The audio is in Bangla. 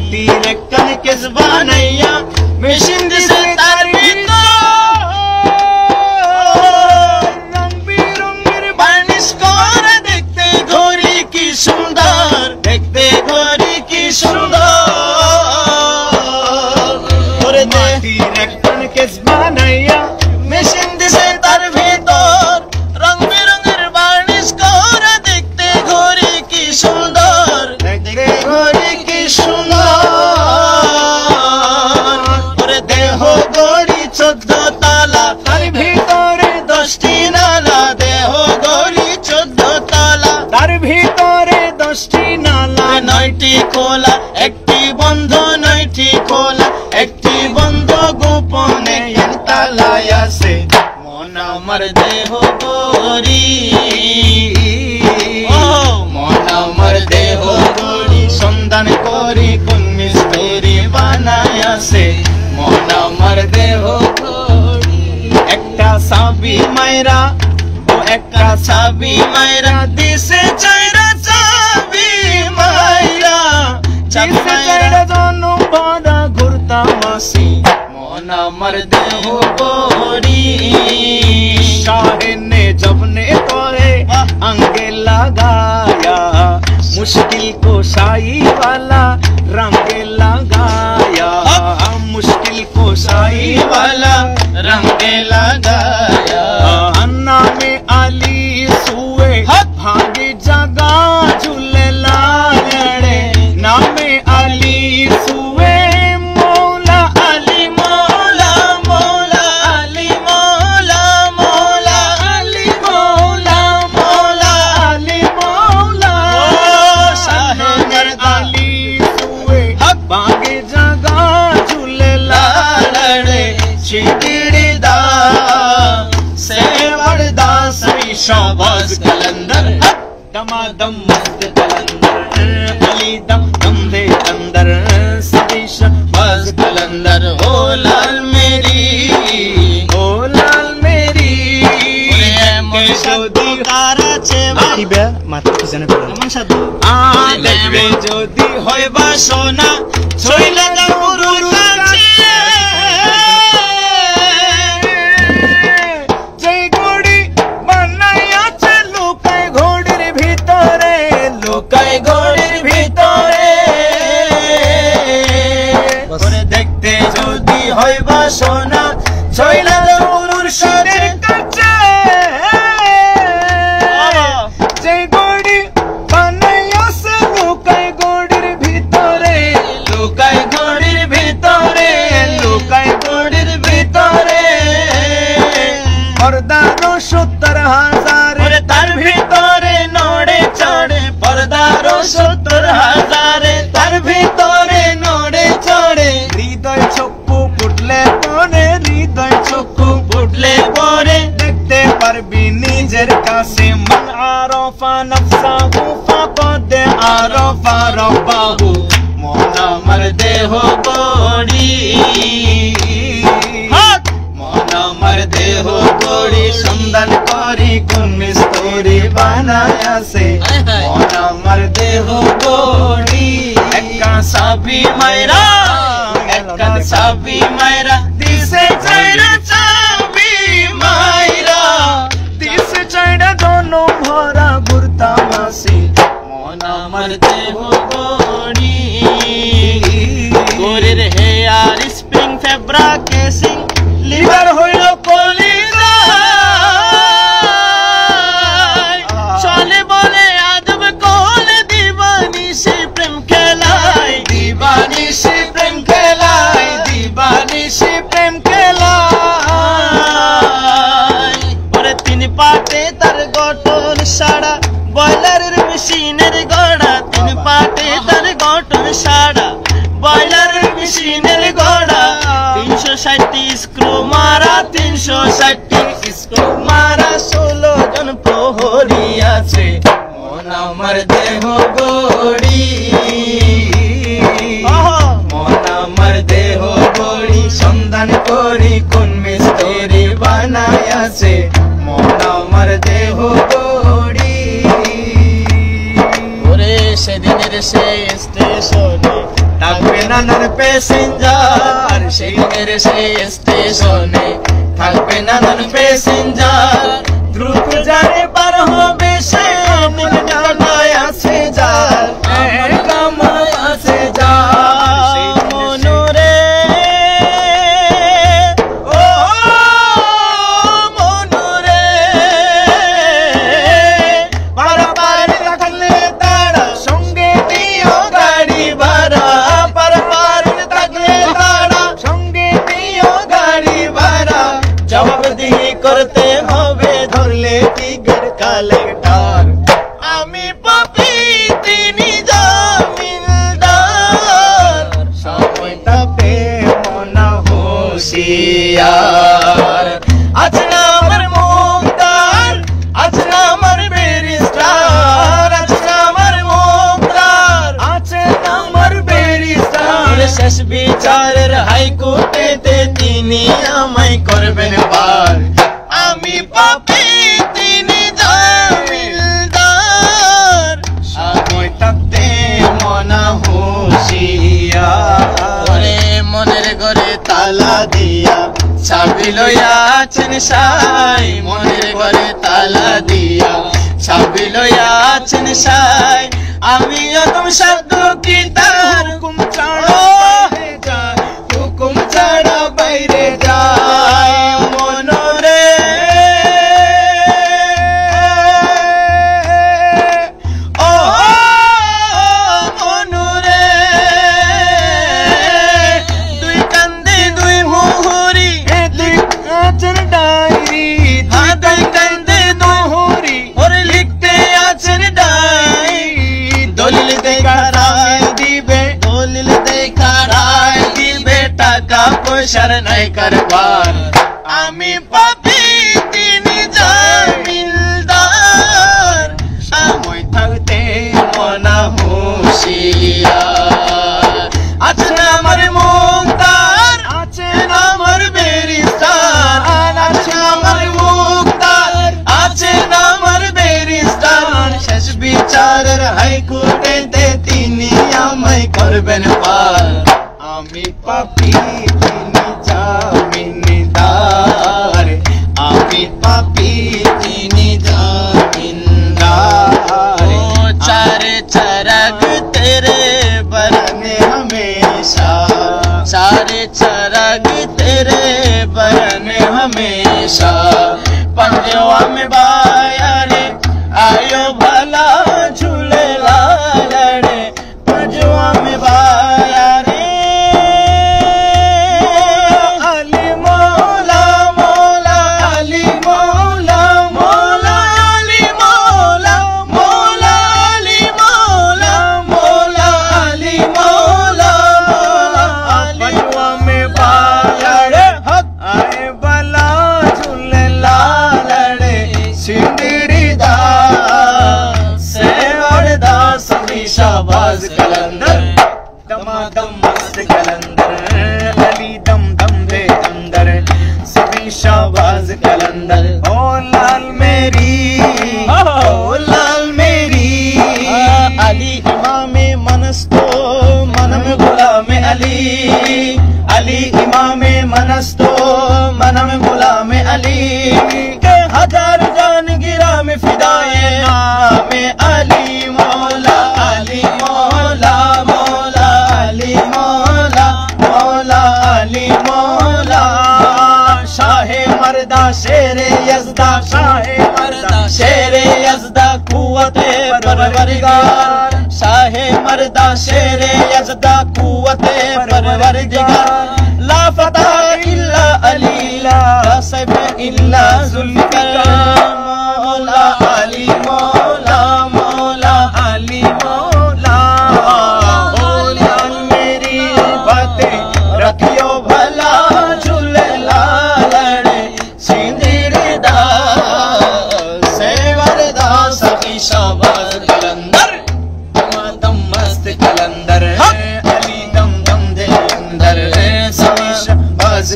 মাটির একখান কেস বানাইয়া মেশিন দিছে তার ভিতর রং বিরঙের বার্নিশ করে দেখতে ঘড়ি কি সুন্দর, দেখতে ঘড়ি কি সুন্দর। ওরে মাটির একখান কেস বানাইয়া মেশিন দিছে তার ভিতর রং বিরঙের বার্নিশ করে দেখতে ঘড়ি কি সুন্দর, দেখতে ঘড়ি কি সুন্দর। ওরে দেহ ঘড়ি 14 তালা তার ভিতরে 10টি নালা, দেহ ঘড়ি 14 তালা তার ভিতরে 10টি নালা। 9টি খোলা একটি বন্ধ, 9টি খোলা একটি বন্ধ, গোপনে তালায় আছে মন আমার দেহ ঘড়ি। মন আমার দেহ ঘড়ি সন্ধান করি কোন মিস্ত্রি বানায় আছে মন আমার দেহ ঘড়ি। একটা চাবি মাইরা ও একটা চাবি মাইরা দিছে চাইরা চাবি মাইরা, চাবি মাইরা জানো ভরা ঘুরতাম আসি মন আমার দেহ ঘড়ি। शाहने जब ने तोरे अंगे लगाया मुश्किल को शाही वाला रंग लगाया, मुश्किल को शाही वाला रंग लगाया। अन्ना में अली सुए भागे जगा झूले लाड़े नामे अली सुए मौला अली मौला मौला अली मौला मौला अली मौला मौला अली मौला। शाहर अली सुए बागे जगा झूले लाड़े छिड़ी दा सेवड़दा सभी शाबाज कलंदर दमादम मस्त कलंदर अली दम दम दे अंदर सभी शाबाज कलंदर। ओ लाल मेरी ओ लाल मेरी যদি তারা চেবা কিবা মাথা পিছনে পড়ে এমন সাধু দেখবে যদি হয় বাসনা ছইলা দাও গুরুর কাছে। যেই ঘড়ি বানাইয়াছে লুকায় ঘড়ির ভিতরে, লুকায় ঘড়ির ভিতরে। ওরে দেখতে যদি হয় বাসনা ছইলা দাও গুরুর সাথে কাছে। যেই ঘড়ি বানাইয়াছে লুকায় ঘড়ির ভিতরে, লুকায় ঘড়ির ভিতরে, লুকায় ঘড়ির ভিতরে। পর্দারও 70,000 তার ভিতরে নড়ে চড়ে, পর্দারও 70,000 তার ভিতরে নড়ে চড়ে। হৃদয় চক্ষু ফুটলে পরে, হৃদয় চক্ষু ফুটলে পরে দেখতে পারবি নিজের কাছে। মান আরফা নফসাহু ফাকাদ আরফা রব্বাহু মন আমার দেহ ঘড়ি। মন আমার দেহ ঘড়ি সন্ধান করি কোন মিস্ত্রি বানায় আছে মন আমার দেহ ঘড়ি। একটা চাবি মাইরা একটা চাবি মাইরা দিছে চাইরা চাবি মাইরা দিছে চাইরা দোনো ভরা ঘুরতাম আসি মন আমার দেহ ঘড়ি। ঘড়ির হেয়ার স্প্রিং ফেব্রা কেসিং লিভার হইল কলিজা, চলে বলে আদব কোলে দিবানিশি প্রেম খেলায়, দিবানিশি প্রেম খেলায়, দিবানিশি প্রেম খেলায়। ওরে 3 পাটে তার গঠন সারা বয়লারের মেশিনের গড়া, 3 পাটে তার গঠন সারা বয়লারের মেশিনের গড়া। 360 স্ক্রু মারা, 360 স্ক্রু মারা, 16 জন প্রহরী আছে মন আমার দেহ ঘড়ি। মন আমার দেহ ঘড়ি সন্ধান করি কোন মিস্ত্রি বানায় আছে মন আমার দেহ ঘড়ি। ওরে সেদিনের সেই স্টেশনে থাকবে নানান প্যাসেঞ্জার, সেই রঙের সেই স্টেশনে থাকবে নানান প্যাসেঞ্জার। দ্রুত যারে পার হবে সে আমার জানায় আছে যার, কামায় আছে যার। মনুরে ও মনুরে পারাপার থাকলে তারা সঙ্গে দিও গাড়ি ভাড়া, পারাপার থাকলে তারা সঙ্গে দিও গাড়ি ভাড়া। জবাবদিহি করতে হবে ধরলে টিকেট কালেক্টর। আমি পাপি তিনি জামিনদার, সময়টাতে মনা হুঁশিয়ার। আজ না আমার মুক্তার, আজ না আমার ব্যারিস্টার, আজ না আমার মুক্তার, আজ না আমার ব্যারিস্টার। শেষ বিচারের হাইকোর্টেতে তিনি আমায় করবেন পার। আমি পাপি তিনি জামিনদার, সময় থাকতে মনা হুঁশিয়ার। মনের ঘরে তালা দিয়া চাবি লইয়া আছেন সাই, মনের ঘরে তালা দিয়া চাবি লইয়া আছেন সাই। আমি একদম সাধ্য কি তার হুকুম ছাড়া বাইরে যাই, হুকুম ছাড়া বাইরে যাই। মনরে ও মনুরে দুই কান্দে দুই মুহুরি, দুই আছেন ডায়েরি, দুই কান্দে দুই মুহুরি ওরে লিখতে আছেন ডায়েরি। দলিল দেখা রায় দিবে, দলিল দেখা রায় দিবে, টাকা পয়সার নাই কারবার। আমি পাপি তিনি জামিনদার, সময় থাকতে মনা হুঁশিয়ার। আছেন আমার মুক্তার, আছেন আমার ব্যারিস্টার, আছেন আমার মুক্তার, আছেন আমার ব্যারিস্টার। শেষ বিচারের হাইকোর্টেতে তিনি আমায় করবেন পার। আমি পাপি তিনি জামিনদার, আমি পাপি তিনি জামিনদার। চারে চরগ তেরে बरने हमेशा, सारे चरग तेरे बरने हमेशा। पंजवा में बाया रे आयो भला झूले लालड़े, पंजवा में बाया रे अली मौला मौला, अली मौला मौला, अली मौला मौला, अली मौला मौला, अली मौला मौला। पंजवा में बाया रे आए भला झूले लालड़े, सिंदरीदा सेवड़दा सभी शाबाज कलंदर, दमादम मस्त कलंदर, अली दम दम दे अंदर सभी शाबाज कलंदर। ओ लाल मेरी, ओ लाल मेरी, अली इमामे मनस्तो मनम गुलाम अली, अली इमामे मनस्तो मनम गुलाम अली। के हजार जान गिरा में फिदाए नामे अली मौला, अली मौला मौला, अली मौला मौला, अली मौला। शाहे मर्दा शेरे यज़दा, शाहे मर्दा शेरे यज़दा, कुव्वते परवरदिगार। शाहे मर्दा शेरे यज़दा, कुव्वते परवरदिगार। ला फतह इल्ला अली, ला सैफ इल्ला ज़ुल्फ़िकार। मौला अली मौला मौला, अली मौला। ओ लाल मेरी बातें रखियो भला झूले लालड़े, सिंदरीदा सेवड़दा सभी शाबाज कलंदर, दमादम मस्त कलंदर, अली दम दम दे अंदर सभी शाबाज